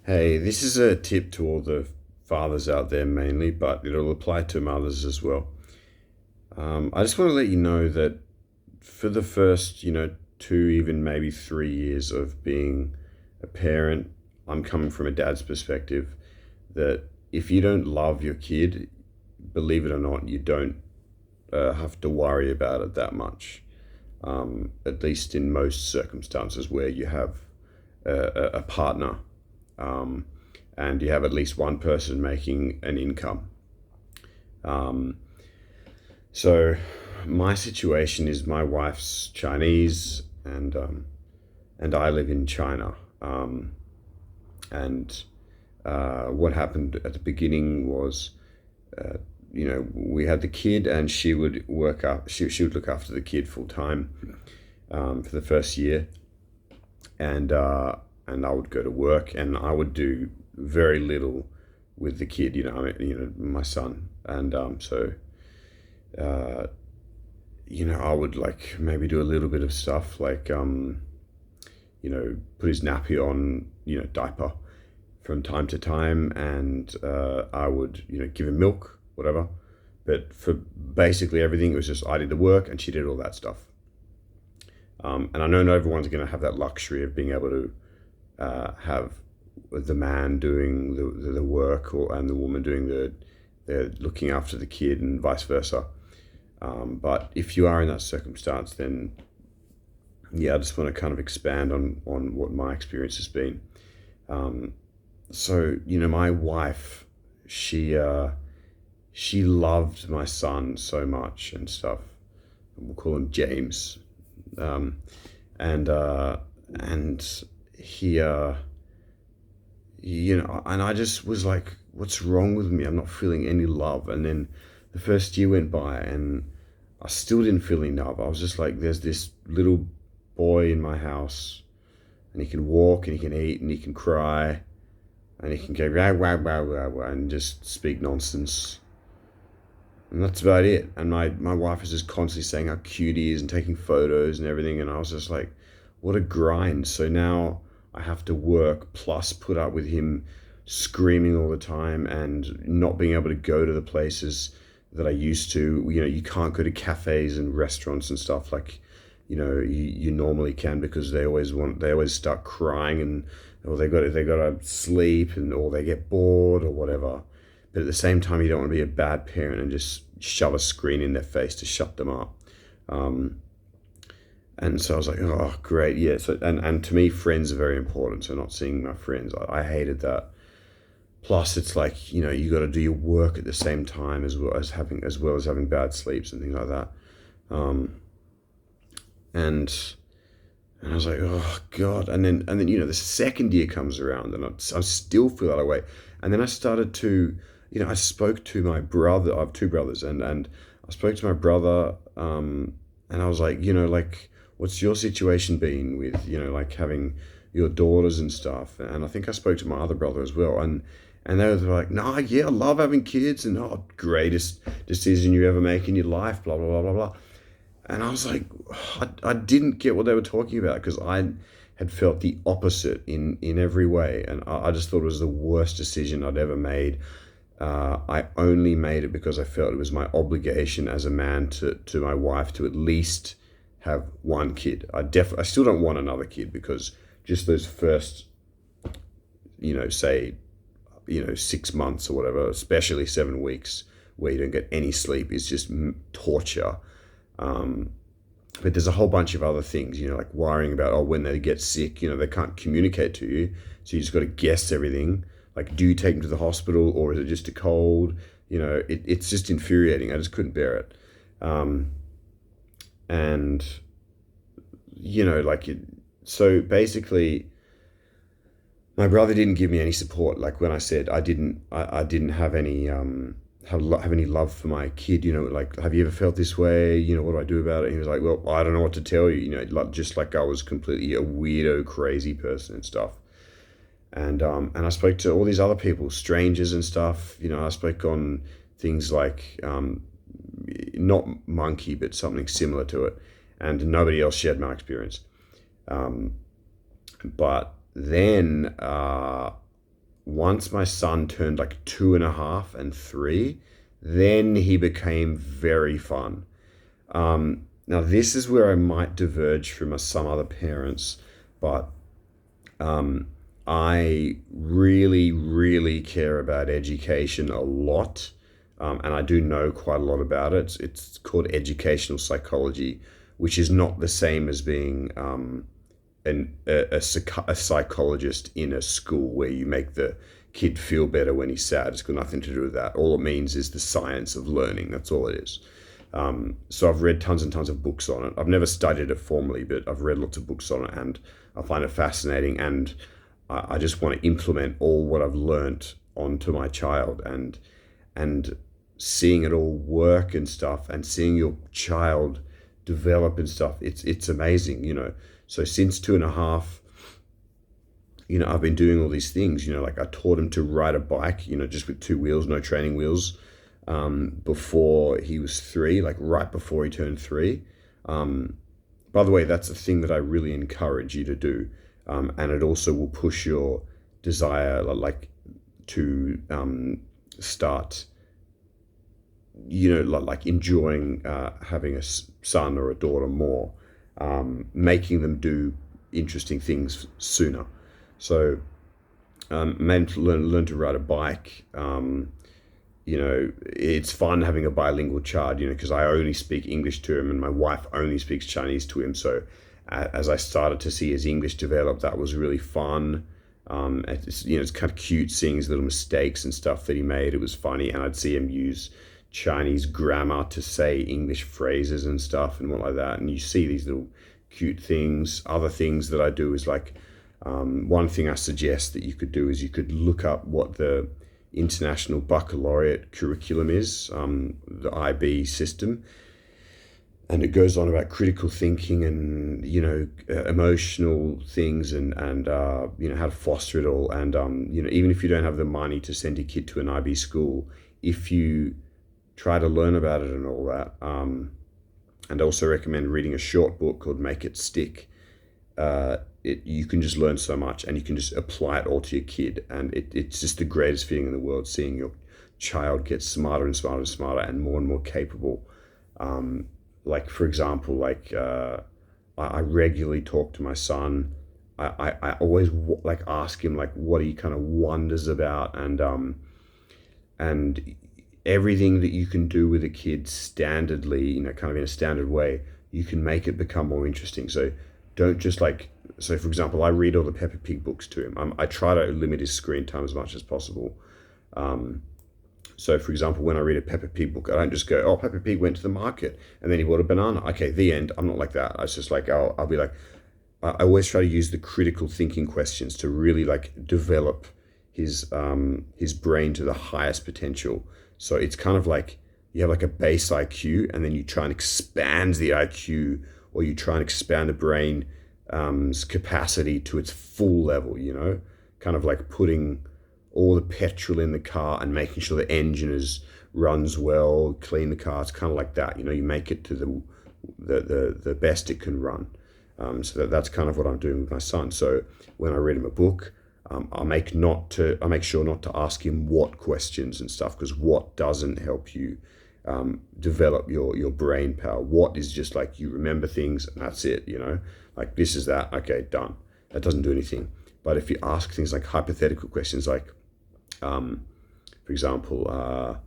Hey, this is a tip to all the fathers out there mainly, but it'll apply to mothers as well. I just want to let you know that for the first, 2, even maybe 3 years of being a parent, I'm coming from a dad's perspective that if you don't love your kid, believe it or not, you don't have to worry about it that much. At least in most circumstances where you have a partner, um, and you have at least one person making an income. Um, so my situation is my wife's Chinese, and I live in China. And what happened at the beginning was, we had the kid, and she would work up. She would look after the kid full time for the first year, and I would go to work, and I would do very little with the kid. My son, and uh, I would like maybe do a little bit of stuff like put his nappy on, diaper from time to time, and I would give him milk, whatever. But for basically everything, it was just I did the work and she did all that stuff. And I know not everyone's going to have that luxury of being able to have the man doing the work, and the woman doing the looking after the kid, and vice versa. But if you are in that circumstance, then yeah, I just want to kind of expand on what my experience has been. Um, my wife, she she loved my son so much and stuff. We'll call him James, um, and and he and I just was like, what's wrong with me? I'm not feeling any love. And then the first year went by, and I still didn't feel any love. I was just like, there's this little boy in my house, and he can walk, and he can eat, and he can cry, and he can go wow wow wow wow wow and just speak nonsense. And that's about it. And my wife was just constantly saying how cute he is and taking photos and everything. And I was just like, what a grind. So now I have to work plus put up with him screaming all the time and not being able to go to the places that I used to. You can't go to cafes and restaurants and stuff like, you normally can, because they always start crying, and or they got to sleep, and or they get bored or whatever. But at the same time, you don't want to be a bad parent and just shove a screen in their face to shut them up. Um, and so I was like, oh, great, yeah. So and to me, friends are very important. So not seeing my friends, I hated that. Plus, it's like you got to do your work at the same time as well as having bad sleeps and things like that. Um, and and I was like, oh God. And then the second year comes around, and I still feel that way. And then I started to, I spoke to my brother. I have two brothers, and I spoke to my brother, and I was like, like, what's your situation been with, like having your daughters and stuff? And I think I spoke to my other brother as well, and they were like, nah, yeah, I love having kids, and oh, greatest decision you ever make in your life, blah blah blah blah blah. And I was like, I didn't get what they were talking about, because I had felt the opposite in every way. And I just thought it was the worst decision I'd ever made. I only made it because I felt it was my obligation as a man to my wife to at least have one kid. I still don't want another kid, because just those first, say, 6 months or whatever, especially 7 weeks where you don't get any sleep, is just torture. um, but there's a whole bunch of other things, like worrying about, oh, when they get sick, they can't communicate to you. So you just got to guess everything. Like, do you take them to the hospital, or is it just a cold? It's just infuriating. I just couldn't bear it. Um, and, like, so basically, my brother didn't give me any support. Like when I said I didn't have any have any love for my kid. Like, have you ever felt this way? What do I do about it? And he was like, well, I don't know what to tell you. Like, just like I was completely a weirdo, crazy person and stuff. And I spoke to all these other people, strangers and stuff. I spoke on things like, not monkey, but something similar to it, and nobody else shared my experience. But then once my son turned like 2.5 and 3, then he became very fun. Now, this is where I might diverge from some other parents, but I really, really care about education a lot, and I do know quite a lot about it. It's called educational psychology, which is not the same as being a psychologist in a school where you make the kid feel better when he's sad. It's got nothing to do with that. All it means is the science of learning. That's all it is. So I've read tons and tons of books on it. I've never studied it formally, but I've read lots of books on it, and I find it fascinating. And I just want to implement all what I've learnt onto my child, and seeing it all work and stuff, and seeing your child develop and stuff. It's amazing, you know. So since 2.5, you know, I've been doing all these things. You know, like I taught him to ride a bike, you know, just with 2 wheels, no training wheels, before he was 3, like right before he turned 3. By the way, that's a thing that I really encourage you to do, and it also will push your desire, like to start, you know, like enjoying having a son or a daughter more, making them do interesting things sooner. So, made him learn to ride a bike. You know, it's fun having a bilingual child, you know, because I only speak English to him and my wife only speaks Chinese to him. So as I started to see his English develop, that was really fun. It's, you know, it's kind of cute seeing his little mistakes and stuff that he made. It was funny. And I'd see him use Chinese grammar to say English phrases and stuff and what like that. And you see these little cute things. Other things that I do is like, one thing I suggest that you could do is you could look up what the International Baccalaureate curriculum is, the IB system, and it goes on about critical thinking and, you know, emotional things, and you know, how to foster it all. And you know, even if you don't have the money to send your kid to an IB school, if you try to learn about it and all that, and also recommend reading a short book called Make It Stick. You can just learn so much, and you can just apply it all to your kid, and it's just the greatest feeling in the world, seeing your child get smarter and smarter and smarter and more capable. Like, for example, like I regularly talk to my son. I always like ask him like what he kind of wonders about, and everything that you can do with a kid standardly, you know, kind of in a standard way, you can make it become more interesting. So don't just like, so for example, I read all the Peppa Pig books to him. I try to limit his screen time as much as possible. So for example, when I read a Peppa Pig book, I don't just go, oh, Peppa Pig went to the market and then he bought a banana. Okay, the end. I'm not like that. It's just like, I'll be like, I always try to use the critical thinking questions to really like develop his brain to the highest potential. So it's kind of like you have like a base IQ, and then you try and expand the IQ, or you try and expand the brain capacity to its full level, you know, kind of like putting all the petrol in the car and making sure the engine runs well, clean the car. It's kind of like that, you know, you make it to the best it can run. So that's kind of what I'm doing with my son. So when I read him a book, I make sure not to ask him what questions and stuff, because what doesn't help you develop your brain power. What is just like you remember things and that's it, you know, like this is that, okay, done. That doesn't do anything. But if you ask things like hypothetical questions, like for example,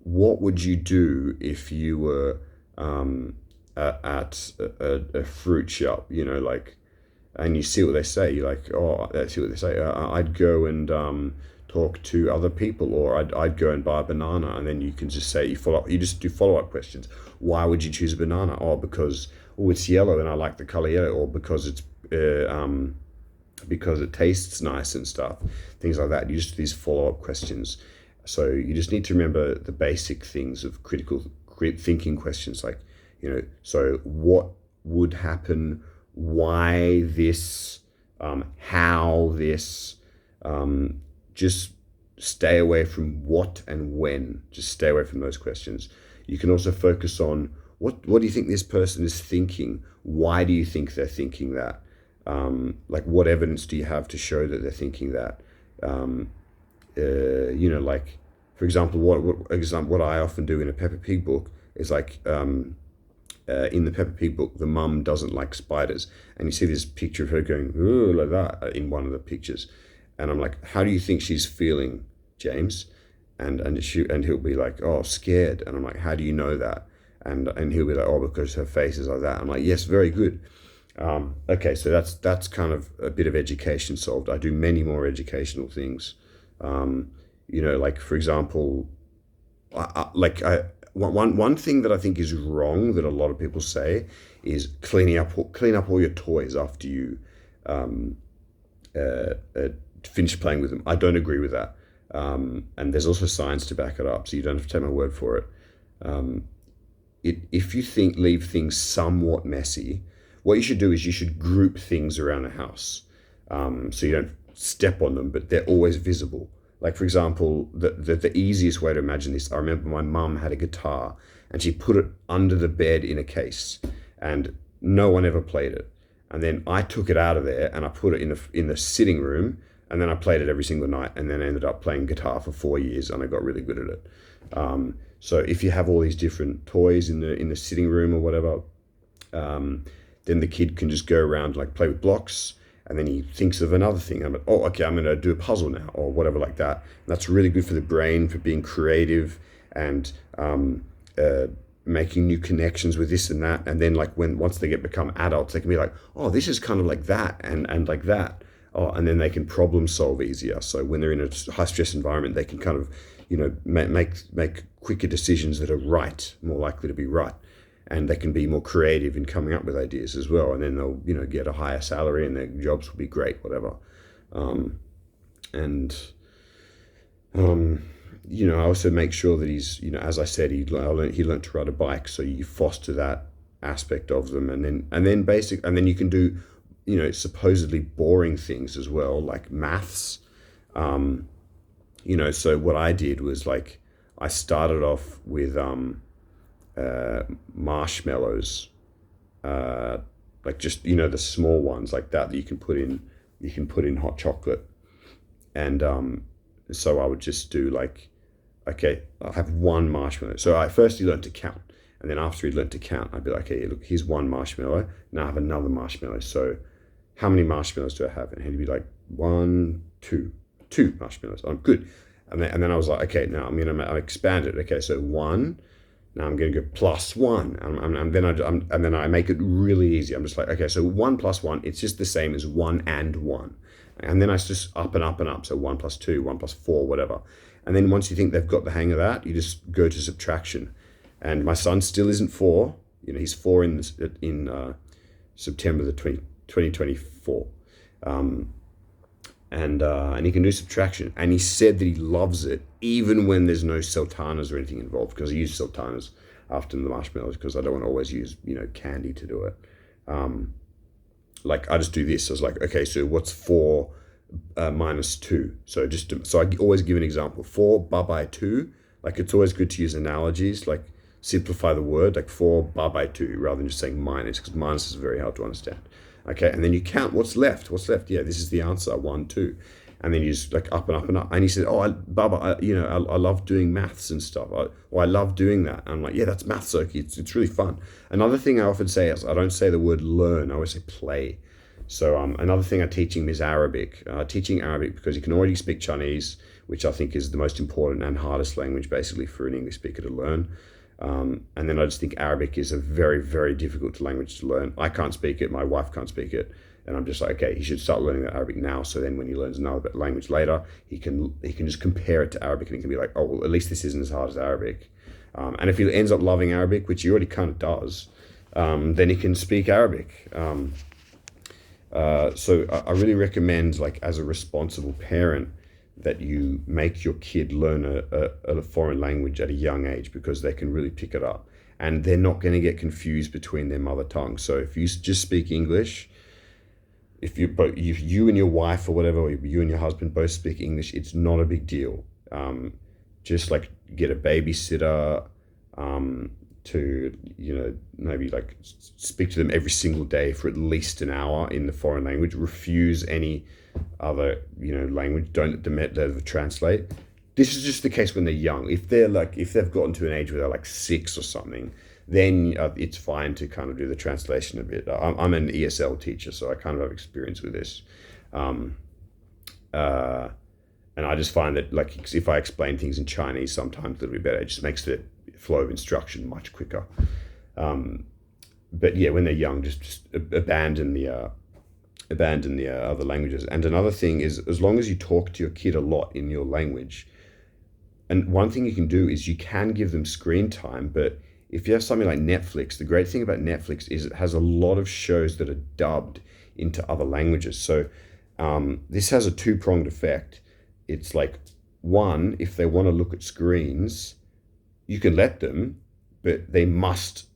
what would you do if you were at a fruit shop, you know, like, and you see what they say, you're like, oh, let's see what they say. I'd go and talk to other people, or I'd go and buy a banana. And then you can just say, you just do follow-up questions. Why would you choose a banana? Oh, because it's yellow and I like the color yellow, or because it's because it tastes nice and stuff, things like that. You just do these follow-up questions. So you just need to remember the basic things of critical thinking questions, like, you know, so what would happen, why this, how this, just stay away from what and when. Just stay away from those questions. You can also focus on what do you think this person is thinking? Why do you think they're thinking that? Like, what evidence do you have to show that they're thinking that? Like, for example, what I often do in a Peppa Pig book is like, in the Peppa Pig book, the mum doesn't like spiders, and you see this picture of her going "Ooh," like that in one of the pictures, and I'm like, how do you think she's feeling, James? And he'll be like, oh, scared, and I'm like, how do you know that? And he'll be like, oh, because her face is like that. I'm like, yes, very good. Okay, so that's kind of a bit of education solved. I do many more educational things. Like, for example, one thing that I think is wrong that a lot of people say is clean up all your toys after you uh, uh, finish playing with them. I don't agree with that, and there's also science to back it up, so you don't have to take my word for it. If you leave things somewhat messy, what you should do is you should group things around a house, so you don't step on them, but they're always visible. Like, for example, the easiest way to imagine this, I remember my mum had a guitar and she put it under the bed in a case, and no one ever played it. And then I took it out of there and I put it in the sitting room, and then I played it every single night, and then I ended up playing guitar for 4 years and I got really good at it. So if you have all these different toys in the sitting room or whatever, then the kid can just go around, like, play with blocks, and then he thinks of another thing. I'm like, oh, okay, I'm going to do a puzzle now, or whatever, like that. And that's really good for the brain, for being creative, and making new connections with this and that. And then, like, once they become adults, they can be like, oh, this is kind of like that, and like that. Oh, and then they can problem solve easier. So when they're in a high stress environment, they can kind of, make quicker decisions that are right, more likely to be right, and they can be more creative in coming up with ideas as well. And then they'll, get a higher salary, and their jobs will be great, whatever. And I also make sure that he's, as I said, he learned to ride a bike. So you foster that aspect of them, and then you can do, supposedly boring things as well, like maths. So what I did was, like, I started off with marshmallows, like, just, the small ones like that you can put in hot chocolate. And so I would just do, like, okay, I'll have one marshmallow. So I first, he learned to count, and then after he learned to count, I'd be like, okay, look, here's one marshmallow, now I have another marshmallow, so how many marshmallows do I have? And he'd be like, one, two marshmallows. I'm good. And then I was like, okay, now I expand it. Okay, so one. Now I'm going to go plus one, and then I make it really easy. I'm just like, okay, so 1 plus 1, it's just the same as 1 and 1. And then I just up and up and up. So 1 plus 2, 1 plus 4, whatever. And then once you think they've got the hang of that, you just go to subtraction. And my son still isn't 4. He's 4 in September 2024. And he can do subtraction. And he said that he loves it, even when there's no sultanas or anything involved, because I use sultanas after the marshmallows, because I don't want to always use, candy to do it. Like, I just do this. I was like, okay, so what's 4 minus 2? So I always give an example. 4 by 2. Like, it's always good to use analogies, like simplify the word, like 4 by 2, rather than just saying minus, because minus is very hard to understand. Okay, and then you count what's left. Yeah, this is the answer, 1, 2. And then you just, like, up and up and up. And he said, oh, Baba, I love doing maths and stuff. I love doing that. And I'm like, yeah, that's maths, Oki. It's really fun. Another thing I often say is, I don't say the word learn, I always say play. So another thing I teach him is Arabic. Teaching Arabic, because he can already speak Chinese, which I think is the most important and hardest language, basically, for an English speaker to learn. And then I just think Arabic is a very, very difficult language to learn. I can't speak it. My wife can't speak it. And I'm just like, okay, he should start learning that Arabic now. So then when he learns another language later, he can just compare it to Arabic, and he can be like, oh, well, at least this isn't as hard as Arabic. And if he ends up loving Arabic, which he already kind of does, then he can speak Arabic. So I really recommend, like, as a responsible parent, that you make your kid learn a foreign language at a young age, because they can really pick it up, and they're not going to get confused between their mother tongue. So if you just speak English, if you and your wife or whatever, or you and your husband both speak English, it's not a big deal. Just, like, get a babysitter, to, maybe like speak to them every single day for at least an hour in the foreign language. Refuse any other, language. Don't let them ever translate. This is just the case when they're young. If they've gotten to an age where they're like 6 or something, then it's fine to kind of do the translation a bit. I'm an ESL teacher, so I kind of have experience with this. Um, uh, and I just find that, like, if I explain things in Chinese sometimes a little bit better, it just makes the flow of instruction much quicker. Um, but yeah, when they're young, just abandon the other languages. And another thing is, as long as you talk to your kid a lot in your language, and one thing you can do is you can give them screen time, but if you have something like Netflix, the great thing about Netflix is it has a lot of shows that are dubbed into other languages. So this has a two-pronged effect. It's like, one, if they want to look at screens, you can let them, but they must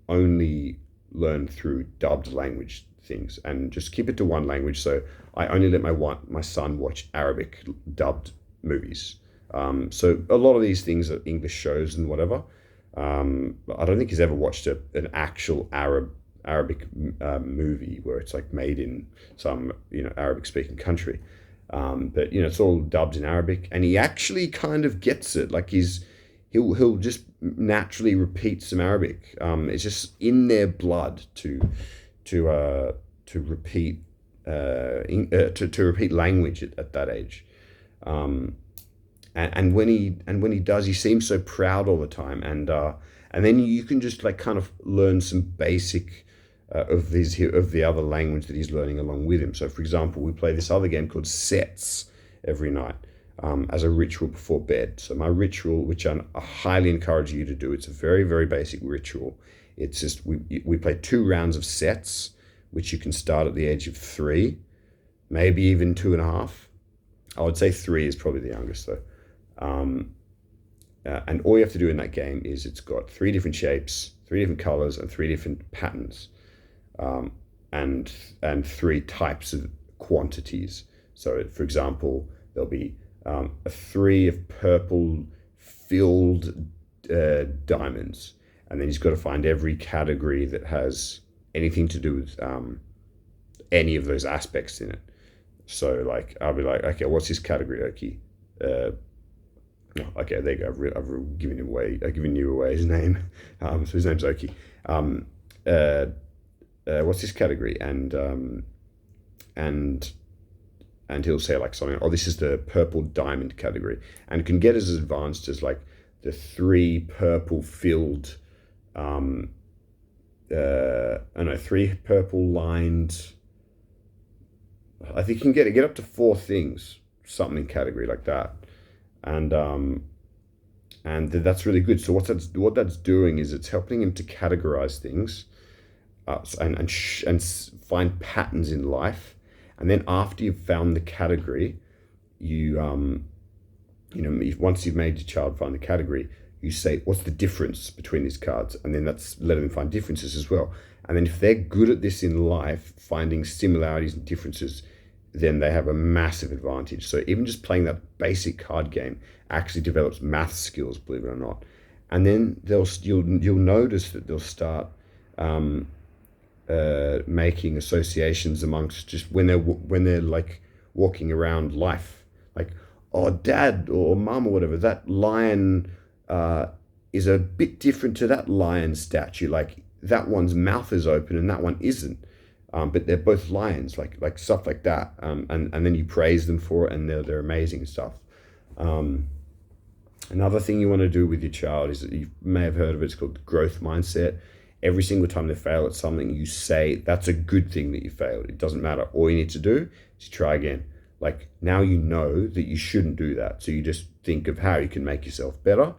only learn through dubbed language things, and just keep it to one language. So I only let my son watch Arabic dubbed movies. So a lot of these things are English shows and whatever. I don't think he's ever watched an actual Arabic movie where it's like made in some Arabic speaking country. But it's all dubbed in Arabic, and he actually kind of gets it. Like he'll just naturally repeat some Arabic. It's just in their blood to repeat to repeat language at that age. Um, and when he does, he seems so proud all the time, and then you can just like kind of learn some basic of the other language that he's learning along with him. So, for example, we play this other game called Sets every night as a ritual before bed. So my ritual, which I highly encourage you to do, it's a very, very basic ritual. It's just we play 2 rounds of sets, which you can start at the age of 3, maybe even 2.5. I would say 3 is probably the youngest though. And all you have to do in that game is, it's got 3 different shapes, 3 different colors, and 3 different patterns, and 3 types of quantities. So, for example, there'll be a 3 of purple filled diamonds, and then he's got to find every category that has anything to do with any of those aspects in it. So, like, I'll be like, okay, what's his category, Oki? Okay, there you go. I've given him away. I've given you away his name. So his name's Oki. What's his category? And he'll say like something. Oh, this is the purple diamond category, and can get as advanced as like the 3 purple filled. 3 purple lined. I think you can get up to 4 things, something in category like that. And that's really good. So what that's doing is it's helping him to categorize things, and find patterns in life. And then after you've found the category, once you've made your child find the category, you say, what's the difference between these cards? And then that's letting them find differences as well. And then if they're good at this in life, finding similarities and differences, then they have a massive advantage. So even just playing that basic card game actually develops math skills, believe it or not. And then you'll notice that they'll start making associations amongst, just when they're like walking around life, like, oh, dad or mum or whatever, that lion is a bit different to that lion statue. Like, that one's mouth is open and that one isn't. But they're both lions, like stuff like that. And then you praise them for it, and they're amazing stuff. Another thing you want to do with your child is, that you may have heard of it, it's called growth mindset. Every single time they fail at something, you say, that's a good thing that you failed. It doesn't matter. All you need to do is try again. Like, now you know that you shouldn't do that. So you just think of how you can make yourself better,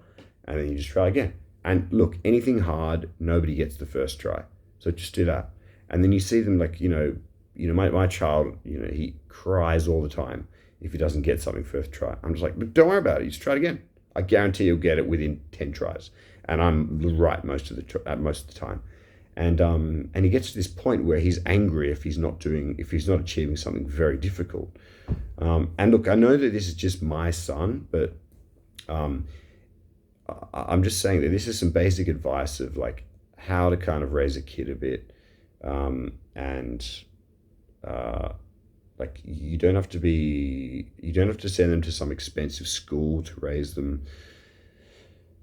and then you just try again. And look, anything hard, nobody gets the first try. So just do that. And then you see them like, my child, he cries all the time if he doesn't get something first try. I'm just like, but don't worry about it. You just try it again. I guarantee you'll get it within 10 tries. And I'm right most of the time. And he gets to this point where he's angry if he's not achieving something very difficult. And look, I know that this is just my son, but I'm just saying that this is some basic advice of like how to kind of raise a kid a bit, and uh, like you don't have to send them to some expensive school to raise them.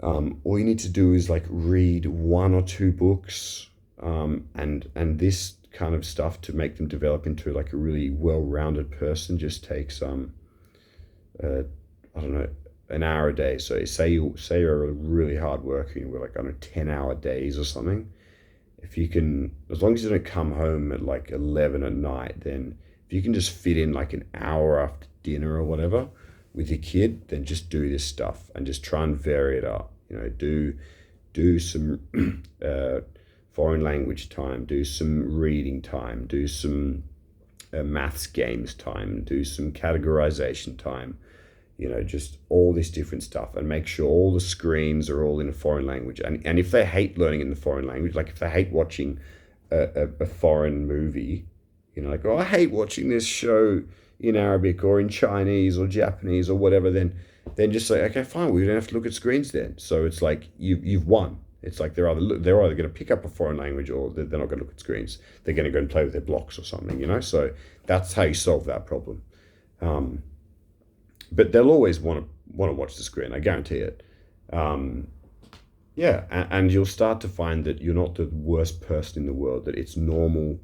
All you need to do is like read one or two books, and this kind of stuff to make them develop into like a really well-rounded person just takes uh, I don't know, an hour a day. So say you're a really hard worker and you work like, I don't know, 10-hour days or something. If you can, as long as you don't come home at like 11 at night, then if you can just fit in like an hour after dinner or whatever with your kid, then just do this stuff and just try and vary it up. You know, do some foreign language time, do some reading time, do some maths games time, do some categorization time, you know, just all this different stuff, and make sure all the screens are all in a foreign language. And if they hate learning in the foreign language, like if they hate watching a foreign movie, you know, like, oh, I hate watching this show in Arabic or in Chinese or Japanese or whatever, then just say, okay, fine, we don't have to look at screens then. So it's like you've won. It's like they're either going to pick up a foreign language or they're not going to look at screens. They're going to go and play with their blocks or something, you know. So that's how you solve that problem. Um, but they'll always want to watch the screen. I guarantee it. Um, yeah, and you'll start to find that you're not the worst person in the world. That it's normal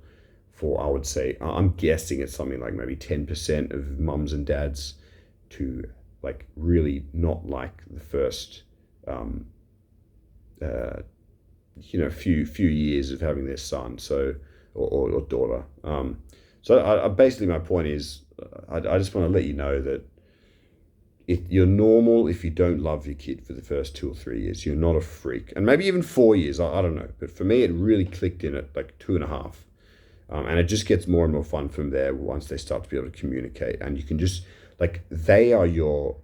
for, I would say, I'm guessing it's something like maybe 10% of mums and dads to like really not like the first um, uh, few years of having their son, so or daughter. So I basically my point is, I just want to let you know that if you're normal, if you don't love your kid for the first 2 or 3 years, you're not a freak, and maybe even 4 years. I don't know, but for me, it really clicked in at like 2.5. And it just gets more and more fun from there once they start to be able to communicate, and you can just like they are your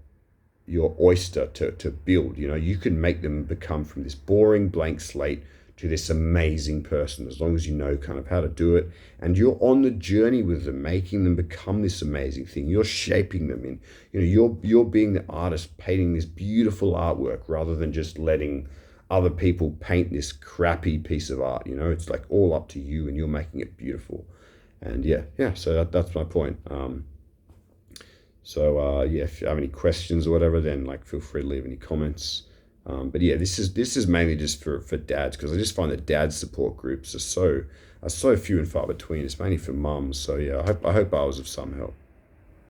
oyster to build. You know, you can make them become from this boring blank slate to this amazing person as long as you know kind of how to do it, and you're on the journey with them, making them become this amazing thing. You're shaping them in, you know, you're being the artist painting this beautiful artwork rather than just letting other people paint this crappy piece of art. You know, it's like all up to you and you're making it beautiful. And yeah, so that's my point. Yeah, if you have any questions or whatever, then like feel free to leave any comments. But yeah, this is mainly just for dads, because I just find that dad support groups are so few and far between. It's mainly for mums. So yeah, I hope I was of some help.